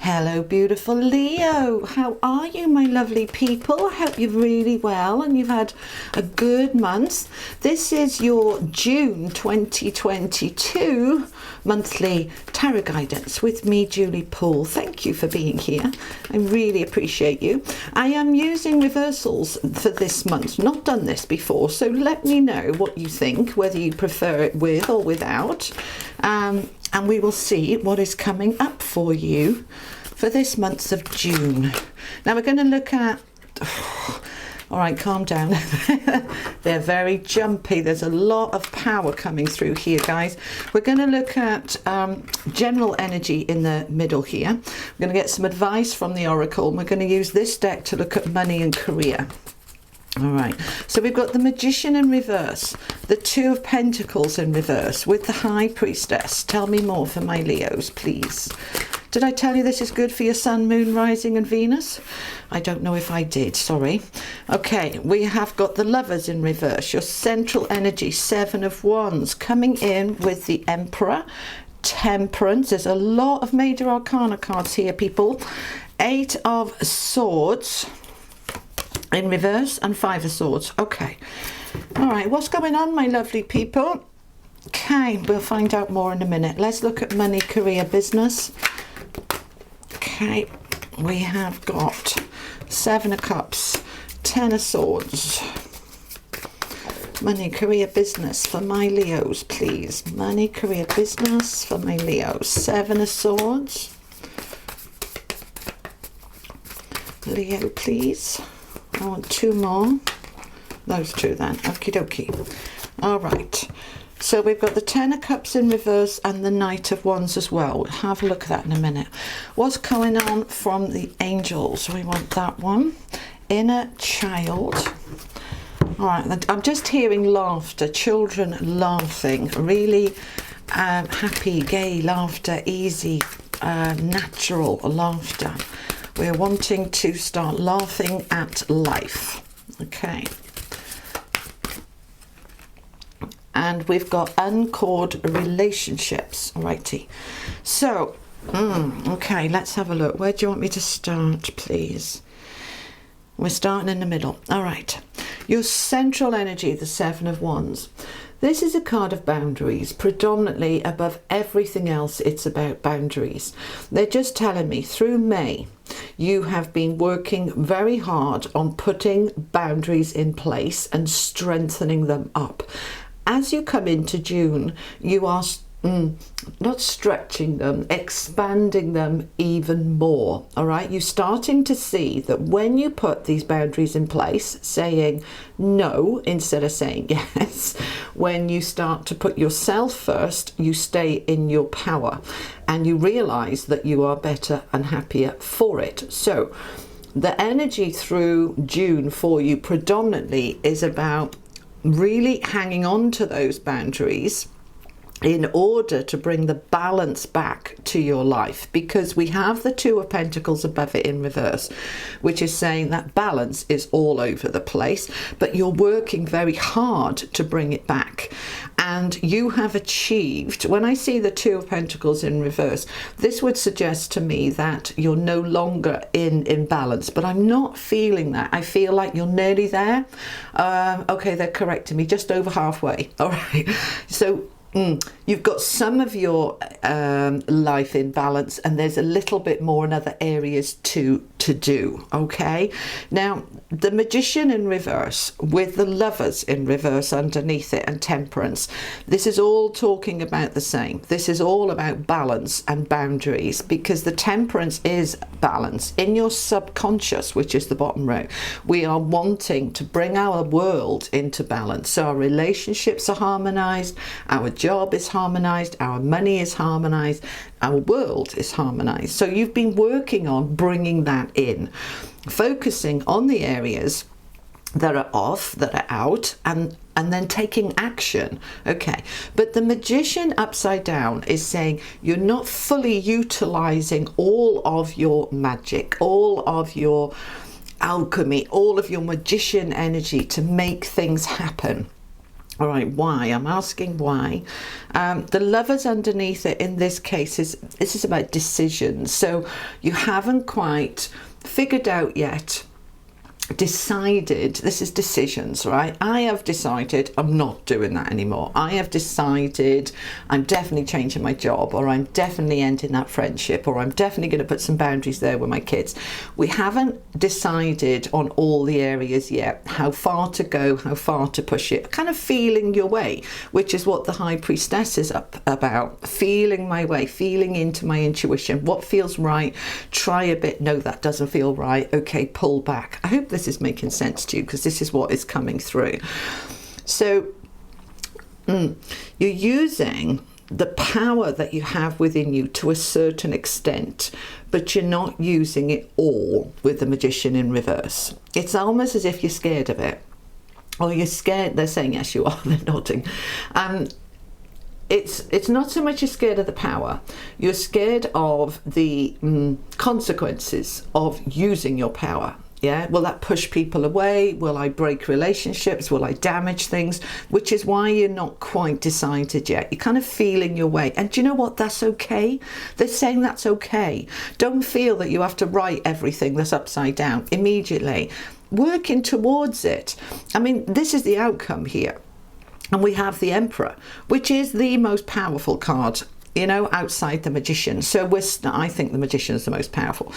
Hello, beautiful Leo. How are you, my lovely people? I hope you're really well and you've had a good month. This is your June 2022 monthly tarot guidance with me, Julie Poole. Thank you for being here. I really appreciate you. I am using reversals for this month. Not done this before, so let me know what you think, whether you prefer it with or without. And we will see what is coming up for you for this month of June. Now we're going to look at... all right, calm down. They're very jumpy. There's a lot of power coming through here, guys. We're going to look at general energy in the middle here. We're going to get some advice from the Oracle. And we're going to use this deck to look at money and career. All right, so we've got the Magician in reverse, the Two of Pentacles in reverse with the High Priestess. Tell me more for my Leos, please. Did I tell you this is good for your Sun, Moon, Rising and Venus? I don't know if I did, sorry. Okay, we have got the Lovers in reverse, your central energy, Seven of Wands, coming in with the Emperor, Temperance. There's a lot of major arcana cards here, people. Eight of Swords in reverse and Five of Swords. Okay, all right, what's going on, my lovely people? Okay, we'll find out more in a minute. Let's look at money, career, business. Okay, we have got Seven of Cups, Ten of Swords. Money, career, business for my Leos, please. Money, career, business for my Leos. Seven of Swords. Leo, please. I want two more. Those two then. Okie dokie. All right. So we've got the Ten of Cups in reverse and the Knight of Wands as well. We'll have a look at that in a minute. What's going on from the angels? We want that one. Inner child. All right. I'm just hearing laughter. Children laughing. Really happy, gay laughter. Easy, natural laughter. We're wanting to start laughing at life. Okay. And we've got uncored relationships. Alrighty. So, okay, let's have a look. Where do you want me to start, please? We're starting in the middle. All right. Your central energy, the Seven of Wands. This is a card of boundaries. Predominantly above everything else, it's about boundaries. They're just telling me through May, you have been working very hard on putting boundaries in place and strengthening them up. As you come into June, you are not stretching them, expanding them even more. All right, you're starting to see that when you put these boundaries in place, saying no instead of saying yes, when you start to put yourself first, you stay in your power and you realize that you are better and happier for it. So the energy through June for you predominantly is about really hanging on to those boundaries in order to bring the balance back to your life, because we have the Two of Pentacles above it in reverse, which is saying that balance is all over the place, but you're working very hard to bring it back. And you have achieved, when I see the Two of Pentacles in reverse, this would suggest to me that you're no longer in balance, but I'm not feeling that. I feel like you're nearly there. Okay, they're correcting me, just over halfway. All right, so you've got some of your life in balance and there's a little bit more in other areas to do. Okay, now the Magician in reverse with the Lovers in reverse underneath it and Temperance, this is all talking about the same. This is all about balance and boundaries, because the Temperance is balance in your subconscious, which is the bottom row. We are wanting to bring our world into balance, so our relationships are harmonized, our job is harmonized, our money is harmonized, our world is harmonized. So you've been working on bringing that in, focusing on the areas that are off, that are out, and then taking action. Okay, but the Magician upside down is saying you're not fully utilizing all of your magic, all of your alchemy, all of your magician energy to make things happen. All right, why? I'm asking why. The Lovers underneath it in this case this is about decisions. So you haven't quite figured out yet, decided. This is decisions, right? I have decided I'm not doing that anymore. I have decided I'm definitely changing my job, or I'm definitely ending that friendship, or I'm definitely going to put some boundaries there with my kids. We haven't decided on all the areas yet, how far to go, how far to push it, kind of feeling your way, which is what the High Priestess is about. Feeling my way, feeling into my intuition, what feels right. Try a bit, no, that doesn't feel right, okay, pull back. I hope this is making sense to you, because this is what is coming through. So you're using the power that you have within you to a certain extent, but you're not using it all with the Magician in reverse. It's almost as if you're scared of it, or you're scared. They're saying yes, you are. They're nodding. It's not so much you're scared of the power, you're scared of the consequences of using your power. Yeah, will that push people away? Will I break relationships? Will I damage things? Which is why you're not quite decided yet. You're kind of feeling your way. And do you know what? That's okay. They're saying that's okay. Don't feel that you have to write everything that's upside down immediately. Working towards it. I mean, this is the outcome here. And we have the Emperor, which is the most powerful card, you know, outside the Magician. So I think the Magician is the most powerful.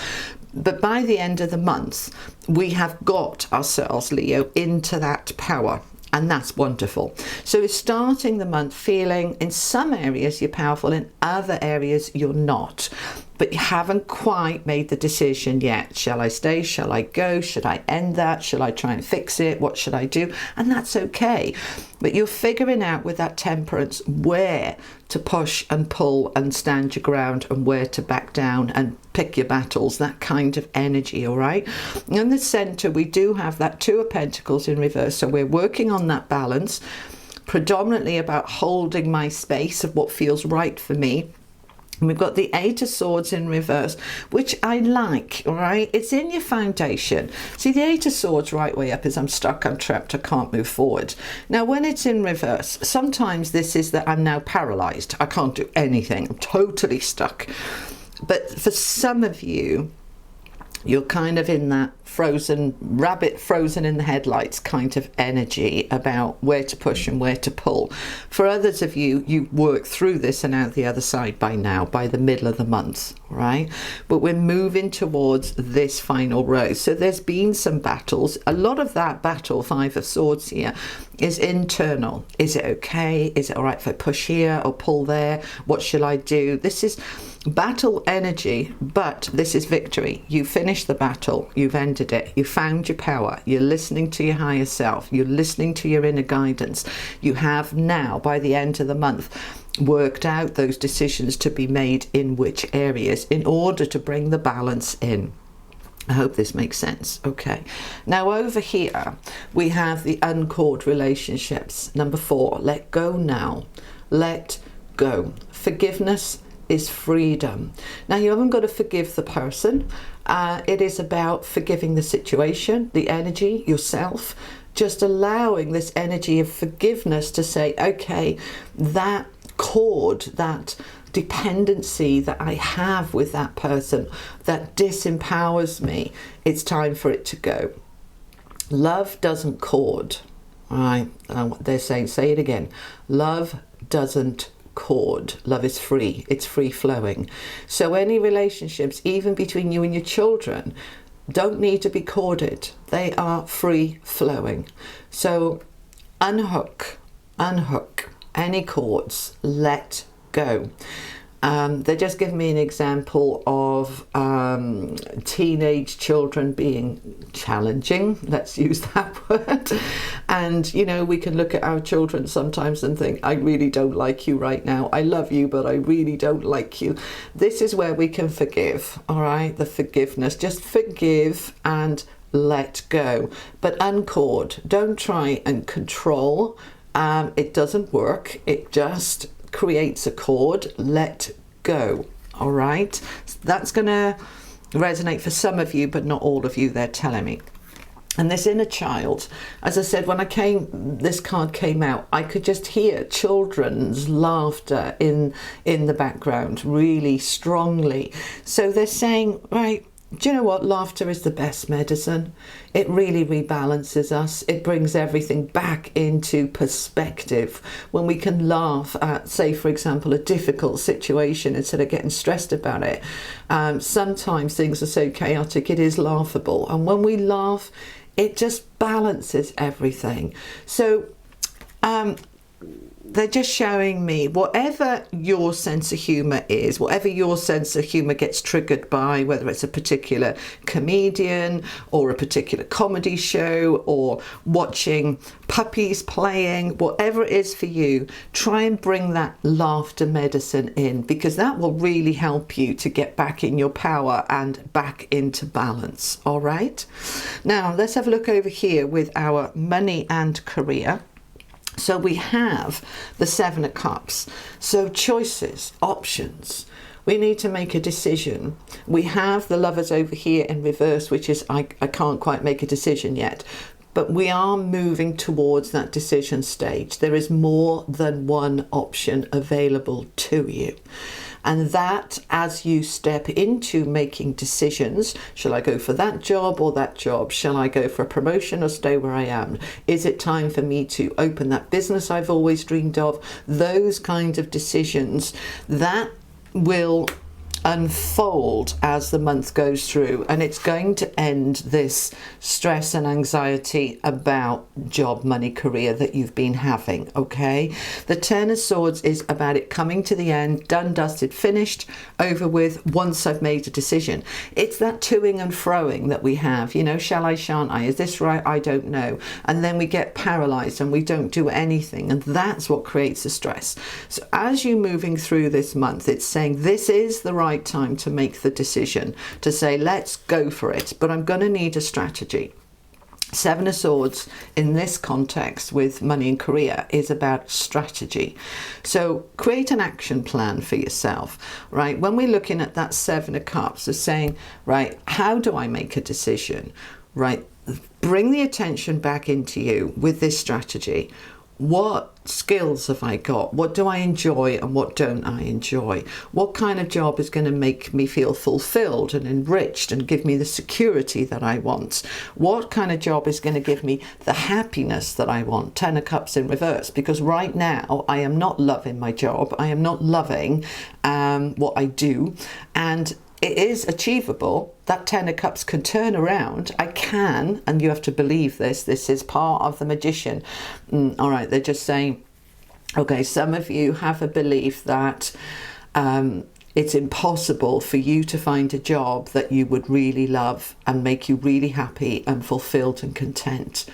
But by the end of the month, we have got ourselves, Leo, into that power. And that's wonderful. So it's starting the month feeling in some areas you're powerful, in other areas you're not. But you haven't quite made the decision yet. Shall I stay? Shall I go? Should I end that? Shall I try and fix it? What should I do? And that's okay. But you're figuring out with that Temperance where to push and pull and stand your ground, and where to back down and pick your battles, that kind of energy, all right? In the centre, we do have that Two of Pentacles in reverse. So we're working on that balance, predominantly about holding my space of what feels right for me. And we've got the Eight of Swords in reverse, which I like, all right? It's in your foundation. See, the Eight of Swords right way up is I'm stuck, I'm trapped, I can't move forward. Now, when it's in reverse, sometimes this is that I'm now paralyzed. I can't do anything. I'm totally stuck. But for some of you, you're kind of in that rabbit frozen in the headlights kind of energy about where to push and where to pull. For others of you, you work through this and out the other side by now, by the middle of the month, right? But we're moving towards this final row. So there's been some battles. A lot of that battle, Five of Swords here, is internal. Is it okay? Is it all right if I push here or pull there? What shall I do? This is battle energy, but this is victory. You finished the battle. You've ended it. You found your power. You're listening to your higher self. You're listening to your inner guidance. You have now, by the end of the month, worked out those decisions to be made in which areas in order to bring the balance in. I hope this makes sense. Okay. Now over here, we have the uncalled relationships. Number 4, let go now. Let go. Forgiveness is freedom. Now, you haven't got to forgive the person. It is about forgiving the situation, the energy, yourself, just allowing this energy of forgiveness to say, okay, that cord, that dependency that I have with that person that disempowers me, it's time for it to go. Love doesn't cord. All right, they're saying, say it again. Love doesn't cord. Love is free. It's free flowing. So any relationships, even between you and your children, don't need to be corded. They are free flowing. So unhook any cords, let go. They just give me an example of teenage children being challenging, let's use that word. And, you know, we can look at our children sometimes and think, I really don't like you right now. I love you, but I really don't like you. This is where we can forgive, all right? The forgiveness, just forgive and let go. But uncord, don't try and control. It doesn't work. It just creates a cord. Let go. All right, so that's going to resonate for some of you, but not all of you, they're telling me. And this inner child, as I said, when this card came out, I could just hear children's laughter in the background really strongly. So they're saying, right, do you know what? Laughter is the best medicine. It really rebalances us. It brings everything back into perspective. When we can laugh at, say, for example, a difficult situation instead of getting stressed about it. Sometimes things are so chaotic, it is laughable. And when we laugh, it just balances everything. So they're just showing me whatever your sense of humour is, whatever your sense of humour gets triggered by, whether it's a particular comedian or a particular comedy show or watching puppies playing, whatever it is for you, try and bring that laughter medicine in, because that will really help you to get back in your power and back into balance. All right. Now let's have a look over here with our money and career. So we have the Seven of Cups. So choices, options. We need to make a decision. We have the Lovers over here in reverse, which is I can't quite make a decision yet. But we are moving towards that decision stage. There is more than one option available to you. And that, as you step into making decisions, shall I go for that job or that job? Shall I go for a promotion or stay where I am? Is it time for me to open that business I've always dreamed of? Those kinds of decisions, that will unfold as the month goes through, and it's going to end this stress and anxiety about job, money, career that you've been having. Okay, the Ten of Swords is about it coming to the end, done, dusted, finished, over with. Once I've made a decision, it's that toing and froing that we have, you know, shall I, shan't I, is this right, I don't know, and then we get paralyzed and we don't do anything, and that's what creates the stress. So as you're moving through this month, it's saying this is the right time to make the decision, to say let's go for it, but I'm going to need a strategy. Seven of Swords in this context with money and career is about strategy. So create an action plan for yourself, right? When we're looking at that Seven of Cups, is saying, right, how do I make a decision, right? Bring the attention back into you with this strategy. What skills have I got? What do I enjoy and what don't I enjoy? What kind of job is going to make me feel fulfilled and enriched and give me the security that I want? What kind of job is going to give me the happiness that I want? Ten of Cups in reverse, because right now I am not loving my job. I am not loving what I do, and it is achievable. That Ten of Cups can turn around. I can, and you have to believe this. This is part of the magician. All right, they're just saying, okay, some of you have a belief that it's impossible for you to find a job that you would really love and make you really happy and fulfilled and content.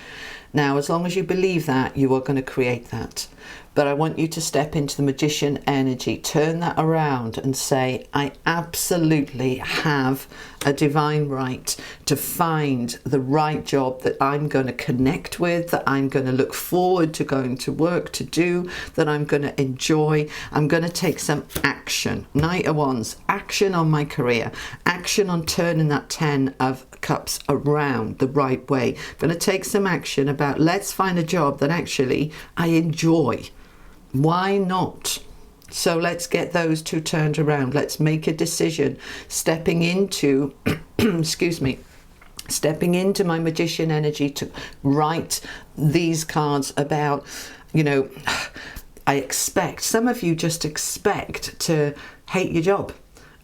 Now, as long as you believe that, you are going to create that. But I want you to step into the magician energy, turn that around and say, I absolutely have a divine right to find the right job that I'm going to connect with, that I'm going to look forward to going to work to do, that I'm going to enjoy. I'm going to take some action. Knight of Wands, action on my career, action on turning that Ten of Cups around the right way. I'm going to take some action about, let's find a job that actually I enjoy. Why not? So let's get those two turned around. Let's make a decision, stepping into, excuse me, stepping into my magician energy to write these cards about, you know, I expect, some of you just expect to hate your job.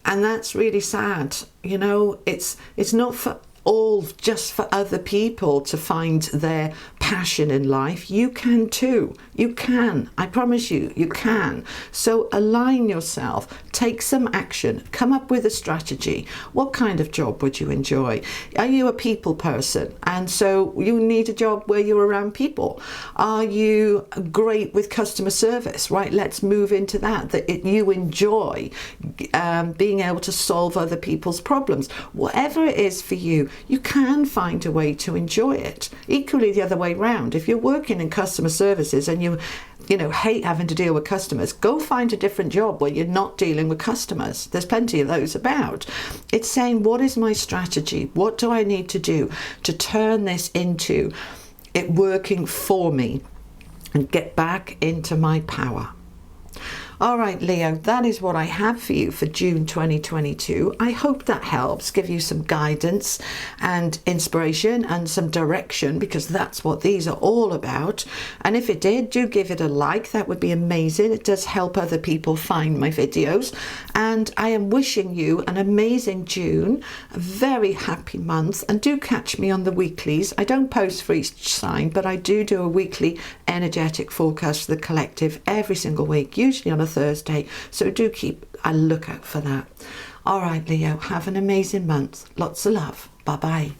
And that's really sad. You know, it's not for all just for other people to find their passion in life. You can too. You can. I promise you, you can. So align yourself, take some action, come up with a strategy. What kind of job would you enjoy? Are you a people person? And so you need a job where you're around people. Are you great with customer service? Right, let's move into that you enjoy being able to solve other people's problems. Whatever it is for you, you can find a way to enjoy it. Equally the other way round, if you're working in customer services and you hate having to deal with customers, go find a different job where you're not dealing with customers. There's plenty of those about. It's saying, what is my strategy? What do I need to do to turn this into it working for me and get back into my power? All right, Leo, that is what I have for you for June 2022. I hope that helps give you some guidance and inspiration and some direction, because that's what these are all about. And if it did, do give it a like. That would be amazing. It does help other people find my videos. And I am wishing you an amazing June, a very happy month. And do catch me on the weeklies. I don't post for each sign, but I do a weekly energetic forecast for the collective every single week, usually on a Thursday, so do keep a lookout for that. All right, Leo, have an amazing month. Lots of love. Bye bye.